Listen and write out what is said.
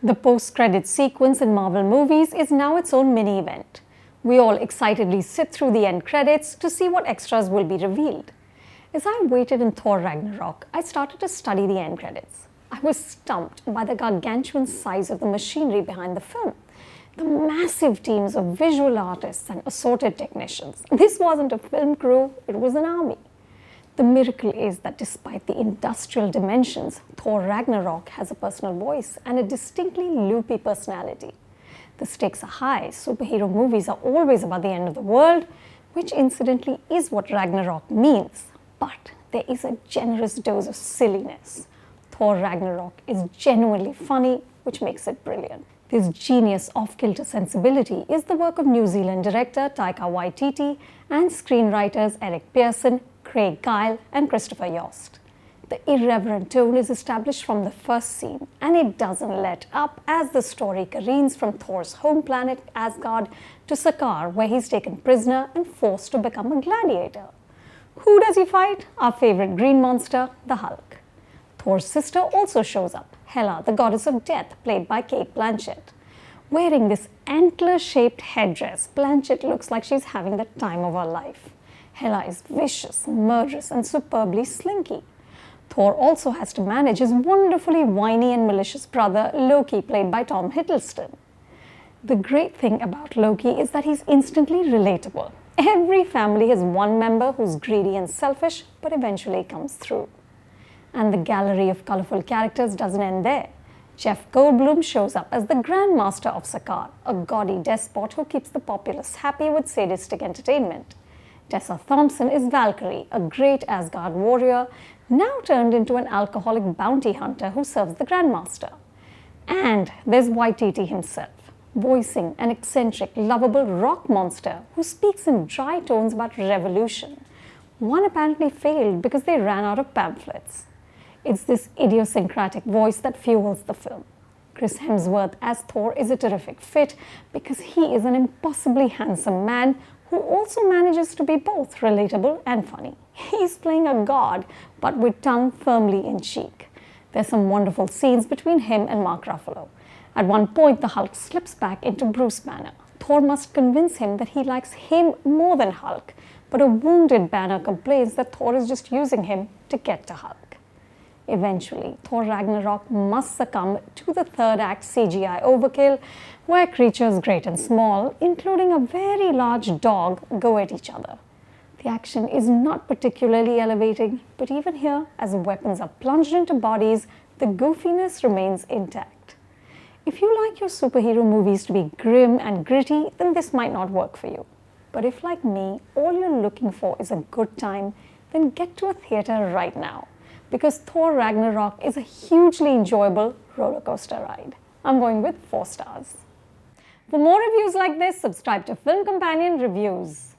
The post-credits sequence in Marvel movies is now its own mini-event. We all excitedly sit through the end credits to see what extras will be revealed. As I waited in Thor Ragnarok, I started to study the end credits. I was stumped by the gargantuan size of the machinery behind the film. The massive teams of visual artists and assorted technicians. This wasn't a film crew, it was an army. The miracle is that despite the industrial dimensions, Thor Ragnarok has a personal voice and a distinctly loopy personality. The stakes are high. Superhero movies are always about the end of the world, which incidentally is what Ragnarok means. But there is a generous dose of silliness. Thor Ragnarok is genuinely funny, which makes it brilliant. This genius off-kilter sensibility is the work of New Zealand director Taika Waititi and screenwriters Eric Pearson, Craig Kyle and Christopher Yost. The irreverent tone is established from the first scene, and it doesn't let up as the story careens from Thor's home planet Asgard to Sakaar, where he's taken prisoner and forced to become a gladiator. Who does he fight? Our favorite green monster, the Hulk. Thor's sister also shows up, Hela, the goddess of death, played by Cate Blanchett. Wearing this antler-shaped headdress, Blanchett looks like she's having the time of her life. Hela is vicious, murderous, and superbly slinky. Thor also has to manage his wonderfully whiny and malicious brother, Loki, played by Tom Hiddleston. The great thing about Loki is that he's instantly relatable. Every family has one member who's greedy and selfish, but eventually comes through. And the gallery of colorful characters doesn't end there. Jeff Goldblum shows up as the Grand Master of Sakaar, a gaudy despot who keeps the populace happy with sadistic entertainment. Tessa Thompson is Valkyrie, a great Asgard warrior, now turned into an alcoholic bounty hunter who serves the Grandmaster. And there's Waititi himself, voicing an eccentric, lovable rock monster who speaks in dry tones about revolution. One apparently failed because they ran out of pamphlets. It's this idiosyncratic voice that fuels the film. Chris Hemsworth as Thor is a terrific fit because he is an impossibly handsome man who also manages to be both relatable and funny. He's playing a god, but with tongue firmly in cheek. There's some wonderful scenes between him and Mark Ruffalo. At one point, the Hulk slips back into Bruce Banner. Thor must convince him that he likes him more than Hulk, but a wounded Banner complains that Thor is just using him to get to Hulk. Eventually, Thor Ragnarok must succumb to the third act CGI overkill, where creatures great and small, including a very large dog, go at each other. The action is not particularly elevating, but even here, as weapons are plunged into bodies, the goofiness remains intact. If you like your superhero movies to be grim and gritty, then this might not work for you. But if, like me, all you're looking for is a good time, then get to a theater right now, because Thor Ragnarok is a hugely enjoyable roller coaster ride. I'm going with 4 stars. For more reviews like this, subscribe to Film Companion Reviews.